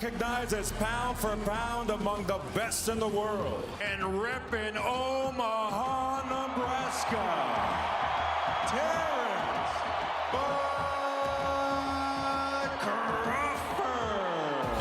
recognized as pound for pound among the best in the world. And repping Omaha, Nebraska, Terence Crawford.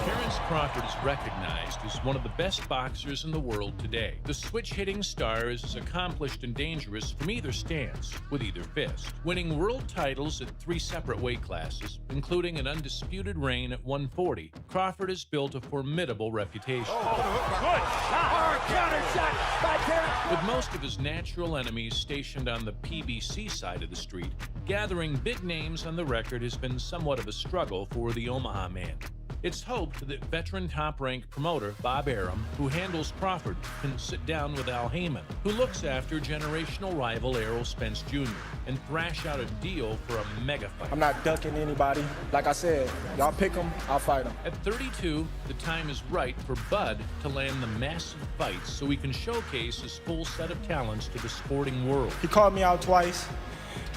Terence Crawford is recognized as one of the best boxers in the world today. The switch-hitting star is as accomplished and dangerous from either stance, with either fist. Winning world titles at 3 separate weight classes, including an undisputed reign at 140, Crawford has built a formidable reputation. Good shot! Counter shot by Terence! With most of his natural enemies stationed on the PBC side of the street, gathering big names on the record has been somewhat of a struggle for the Omaha man. It's hoped that veteran top-ranked promoter Bob Arum, who handles Crawford, can sit down with Al Heyman, who looks after generational rival Errol Spence Jr., and thrash out a deal for a mega fight. I'm not ducking anybody. Like I said, y'all pick them, I'll fight them. At 32, the time is right for Bud to land the massive fights so he can showcase his full set of talents to the sporting world. He called me out twice.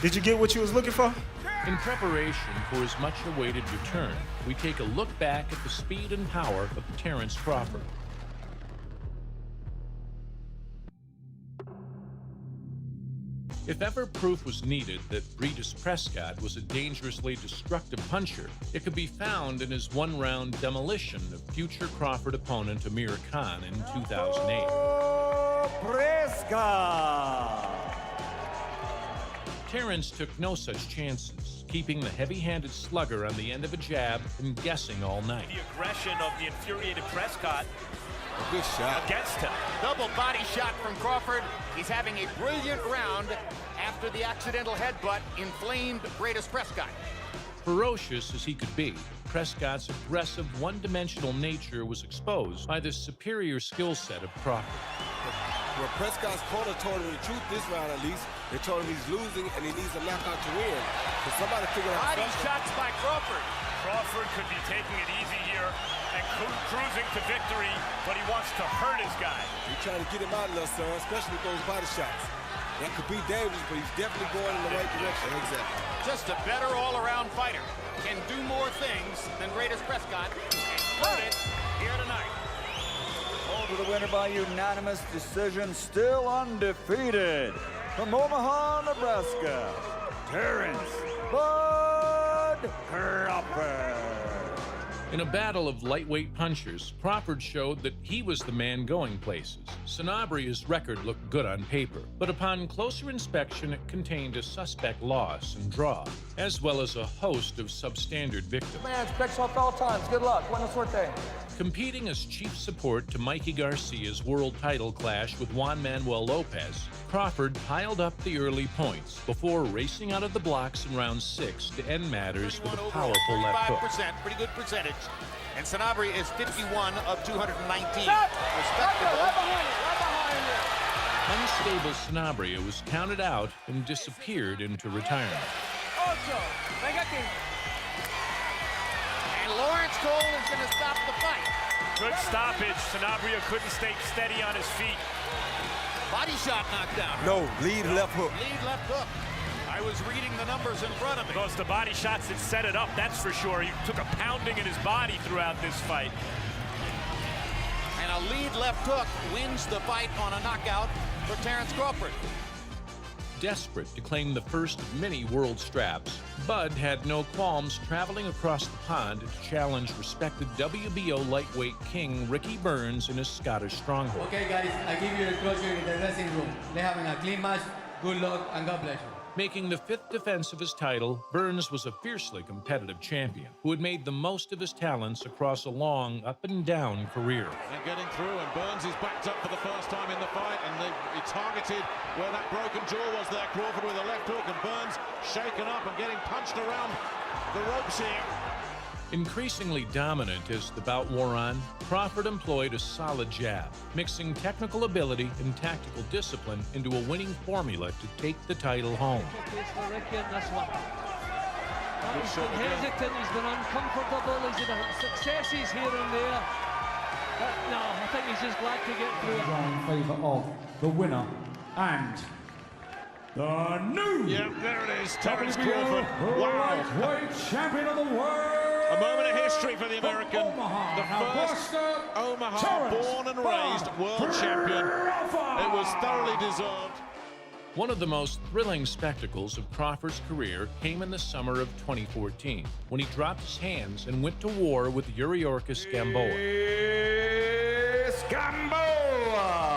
Did you get what you was looking for? In preparation for his much-awaited return, we take a look back at the speed and power of Terence Crawford. If ever proof was needed that Breedis Prescott was a dangerously destructive puncher, it could be found in his one-round demolition of future Crawford opponent Amir Khan in 2008. Prescott! Terence took no such chances, keeping the heavy-handed slugger on the end of a jab and guessing all night. The aggression of the infuriated Prescott. A good shot. Against him. Double body shot from Crawford. He's having a brilliant round after the accidental headbutt inflamed Breidis Prescott. Ferocious as he could be, Prescott's aggressive, one-dimensional nature was exposed by the superior skill set of Crawford. Well, Prescott's corner told him the truth this round at least. They told him he's losing and he needs a knockout to win. Because somebody figured out Body something. shots by Crawford. Crawford could be taking it easy here and cruising to victory, but he wants to hurt his guy. He's trying to get him out of there, son, especially with those body shots. That could be dangerous, but he's definitely going in the right direction. Exactly. Just a better all-around fighter. Can do more things than Breidis Prescott. Included here tonight. Over the winner by unanimous decision, still undefeated. From Omaha, Nebraska, Terence Bud Crawford. In a battle of lightweight punchers, Crawford showed that he was the man going places. Sanabria's record looked good on paper, but upon closer inspection it contained a suspect loss and draw, as well as a host of substandard victims. Man, expect yourself at all times. Good luck. Buena suerte. Competing as chief support to Mikey Garcia's world title clash with Juan Manuel Lopez, Crawford piled up the early points before racing out of the blocks in round 6 to end matters with a powerful left hook. 35%, pretty good percentage. And Sanabria is 51 of 219. Respectable. Unstable Sanabria was counted out and disappeared into retirement. And Lawrence Cole is going to stop the fight. Good stoppage. Sanabria couldn't stay steady on his feet. Body shot knocked down. No, lead left hook. Lead left hook. I was reading the numbers in front of me. Because the body shots that set it up, that's for sure. He took a pounding in his body throughout this fight. And a lead left hook wins the fight on a knockout for Terence Crawford. Desperate to claim the first of many world straps, Bud had no qualms traveling across the pond to challenge respected WBO lightweight king Ricky Burns in his Scottish stronghold. Okay guys, I give you a closure in the dressing room. They're having a clean match. Good luck and God bless you. Making the 5th defense of his title, Burns was a fiercely competitive champion who had made the most of his talents across a long up-and-down career. And getting through, and Burns is backed up for the first time in the fight, and he targeted where that broken jaw was there, Crawford with a left hook, and Burns shaken up and getting punched around the ropes here. Increasingly dominant as the bout wore on, Crawford employed a solid jab, mixing technical ability and tactical discipline into a winning formula to take the title home. He's been hesitant, he's been uncomfortable, he's had successes here and there. But no, I think he's just glad to get through it. In favour of the winner and the new there it is, Terence Crawford. Wow. lightweight champion of the world. A moment of history for the American. The first Omaha-born and raised world champion. It was thoroughly deserved. One of the most thrilling spectacles of Crawford's career came in the summer of 2014, when he dropped his hands and went to war with Yuriorkis Gamboa. It's Gamboa!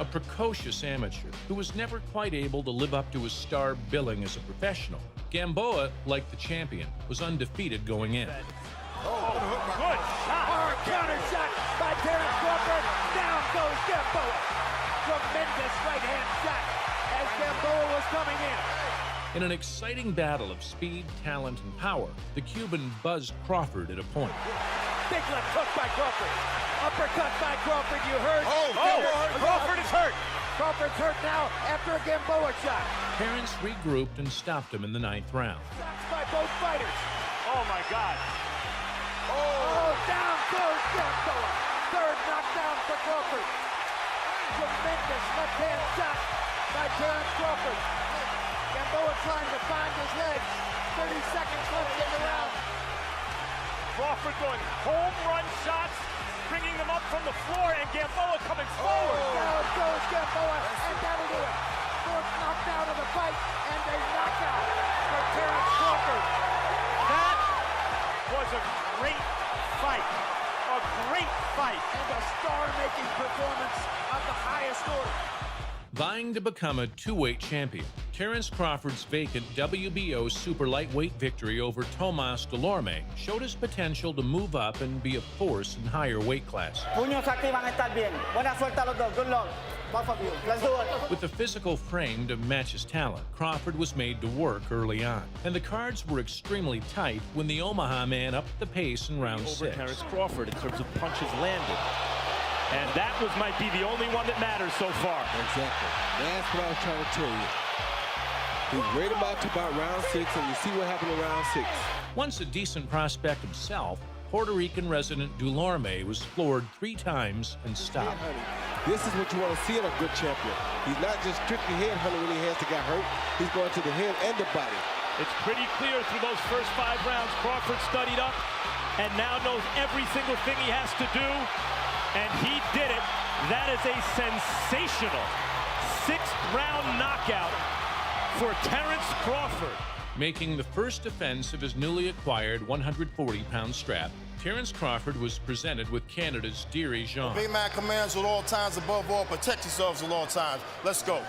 A precocious amateur who was never quite able to live up to his star billing as a professional. Gamboa, like the champion, was undefeated going in. Good shot. Hard counter shot by Terence Crawford. Down goes Gamboa. Tremendous right-hand shot as Gamboa was coming in. In an exciting battle of speed, talent, and power, the Cuban buzzed Crawford at a point. Big left hook by Crawford. Uppercut by Crawford, you heard? Crawford is hurt. Crawford's hurt now after a Gamboa shot. Terence regrouped and stopped him in the 9th round. Shots by both fighters. Oh, my God. Oh, down goes Gamboa. Third knockdown for Crawford. Tremendous left-hand shot by Terence Crawford. Gamboa trying to find his legs. 30 seconds left in the round. Crawford going home run shots, bringing them up from the floor, and Gamboa coming forward. Down goes Gamboa, and that'll do it. Fourth knockdown of the fight, and a knockout for Terence Crawford. That was a great fight. A great fight. And a star-making performance of the highest order. Vying to become a two-weight champion, Terence Crawford's vacant WBO super lightweight victory over Tomas Dolorme showed his potential to move up and be a force in higher weight class. Puños aquí van a estar bien. Buena suerte a los dos. Good luck. Both of you. Let's do it. With the physical frame to match his talent, Crawford was made to work early on, and the cards were extremely tight when the Omaha man upped the pace in round 6. Terence Crawford in terms of punches landed. And that might be the only one that matters so far. Exactly. That's what I was trying to tell you. He's right about to about round 6, and you see what happened in round 6. Once a decent prospect himself, Puerto Rican resident Dolorme was floored 3 times and stopped. This is what you want to see in a good champion. He's not just strictly headhunting when he has to get hurt. He's going to the head and the body. It's pretty clear through those first 5 rounds, Crawford studied up and now knows every single thing he has to do. And he did it. That is a sensational 6th round knockout for Terence Crawford. Making the first defense of his newly acquired 140-pound strap, Terence Crawford was presented with Canada's Deary Jean. Big man commands at all times, above all, protect yourselves at all times. Let's go.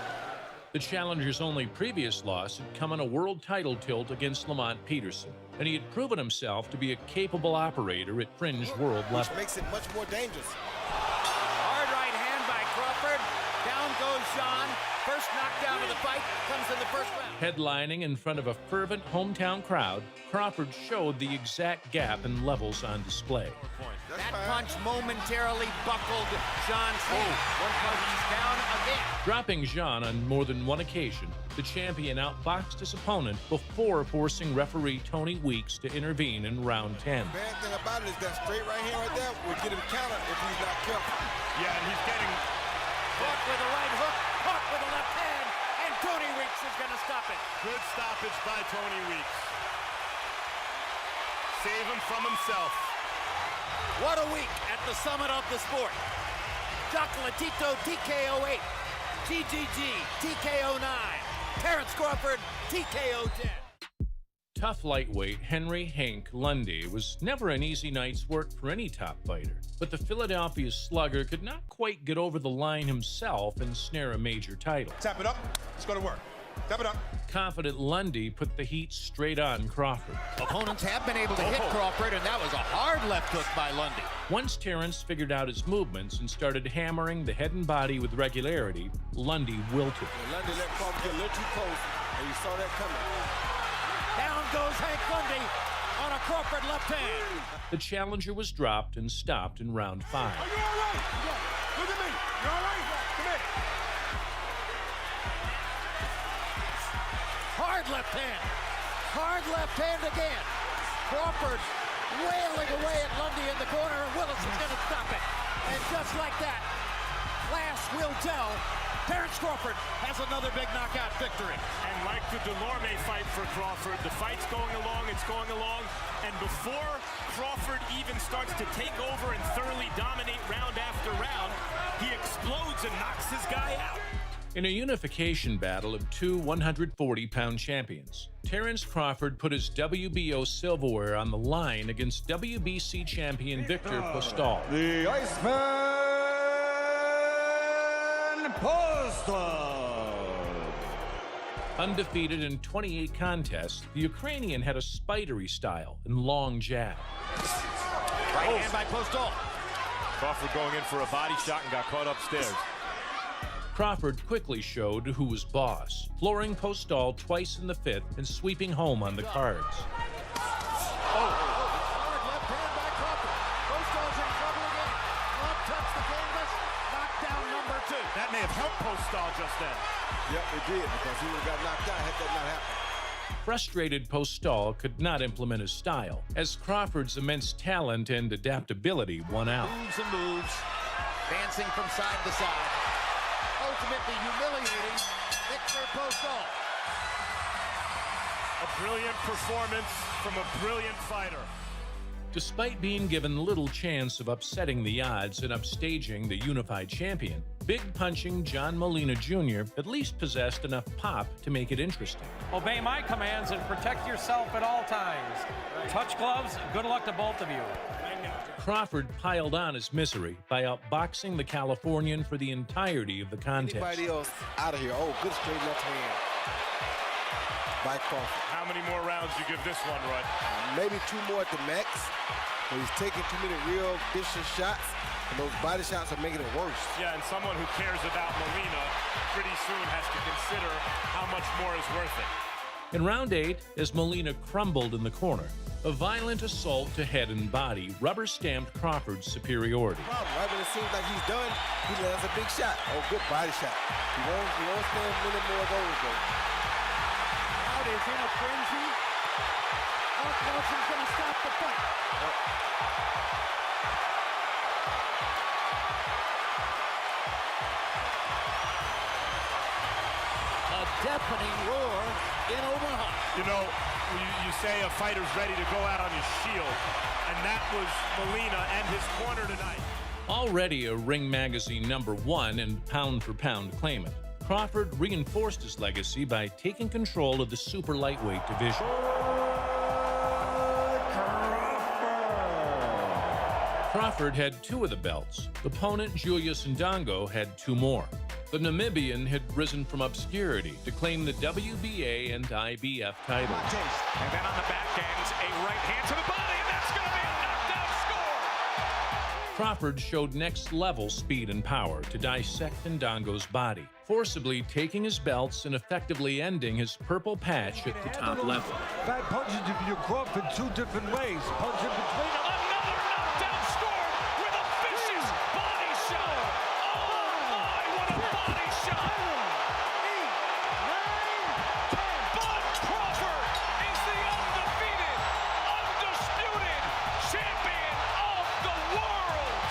The challenger's only previous loss had come in a world title tilt against Lamont Peterson, and he had proven himself to be a capable operator at fringe world level. Which makes it much more dangerous. Hard right hand by Crawford. Down goes Jean. First knockdown of the fight comes in the first round. Headlining in front of a fervent hometown crowd, Crawford showed the exact gap in levels on display. That punch momentarily buckled Jean's knee. He's down again. Dropping Jean on more than one occasion, the champion outboxed his opponent before forcing referee Tony Weeks to intervene in round 10. The bad thing about it is that straight right hand right there will get him countered if he's not careful. Yeah, and he's getting caught with a right hook, caught with a left hand, and Tony Weeks is going to stop it. good stoppage by Tony Weeks. Save him from himself. What a week at the summit of the sport. Chocolatito TKO 8, GGG TKO 9, Terence Crawford TKO 10. Tough lightweight Henry Hank Lundy was never an easy night's work for any top fighter, but the Philadelphia slugger could not quite get over the line himself and snare a major title. Tap it up. Let's go to work. Tap it up. Confident Lundy put the heat straight on Crawford. Opponents have been able to hit Crawford, and that was a hard left hook by Lundy. Once Terence figured out his movements and started hammering the head and body with regularity, Lundy wilted. Lundy let Crawford get a little too close, and you saw that coming. Down goes Hank Lundy on a Crawford left hand. The challenger was dropped and stopped in round 5. Are you all right? Yeah. Look at me. You all right? Come here. Hard left hand. Hard left hand again. Crawford wailing away at Lundy in the corner, and Willis is going to stop it. And just like that, class will tell. Terence Crawford has another big knockout victory. And like the Dolorme fight for Crawford, the fight's going along, it's going along, and before Crawford even starts to take over and thoroughly dominate round after round, he explodes and knocks his guy out. In a unification battle of two 140-pound champions, Terence Crawford put his WBO silverware on the line against WBC champion Victor Postal. The Iceman Postal. Undefeated in 28 contests, the Ukrainian had a spidery style and long jab. Right hand by Postal. Crawford going in for a body shot and got caught upstairs. Crawford quickly showed who was boss, flooring Postal twice in the fifth and sweeping home on the cards. Hard left hand by Crawford. Postal's in trouble again. Love touched the canvas. Knockdown number 2. That may have helped Postal just then. Yep, it did, because he would have got knocked out had that not happened. Frustrated Postal could not implement his style, as Crawford's immense talent and adaptability won out. Moves and moves. Dancing from side to side. Ultimately humiliating Victor Postal. A brilliant performance from a brilliant fighter. Despite being given little chance of upsetting the odds and upstaging the unified champion, big-punching John Molina Jr. at least possessed enough pop to make it interesting. Obey my commands and protect yourself at all times. Touch gloves, good luck to both of you. Crawford piled on his misery by outboxing the Californian for the entirety of the contest. Anybody else out of here? Oh, good straight left hand by Crawford. How many more rounds you give this one, Rudd? Maybe 2 more at the max, but he's taking too many real vicious shots, and those body shots are making it worse. Yeah, and someone who cares about Molina pretty soon has to consider how much more is worth it. In round 8, as Molina crumbled in the corner, a violent assault to head and body rubber-stamped Crawford's superiority. Right when it seems like he's done, he lands a big shot. Oh, good body shot. He won't stand many more of those, though. Crowd is in a frenzy. Mark Nelson's going to stop the fight. A deafening roar in Omaha. You know, you say a fighter's ready to go out on his shield, and that was Molina and his corner tonight. Already a Ring Magazine #1 and pound-for-pound claimant, Crawford reinforced his legacy by taking control of the super lightweight division. Crawford had 2 of the belts. Opponent Julius Ndongo had 2 more. The Namibian had risen from obscurity to claim the WBA and IBF titles. And then on the back end, a right hand to the body, and that's going to be a knockdown score! Crawford showed next-level speed and power to dissect Ndongo's body, forcibly taking his belts and effectively ending his purple patch at the top level. That punches you Crawford 2 different ways. Punch in between them. Another knockdown score with a vicious body shot! Oh my, what a body shot! Bud Crawford is the undefeated, undisputed champion of the world!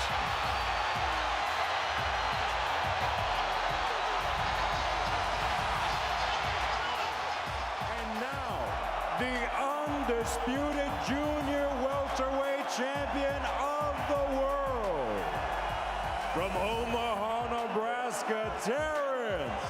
And now, the undisputed junior welterweight champion of the world, from Omaha, Nebraska, Terence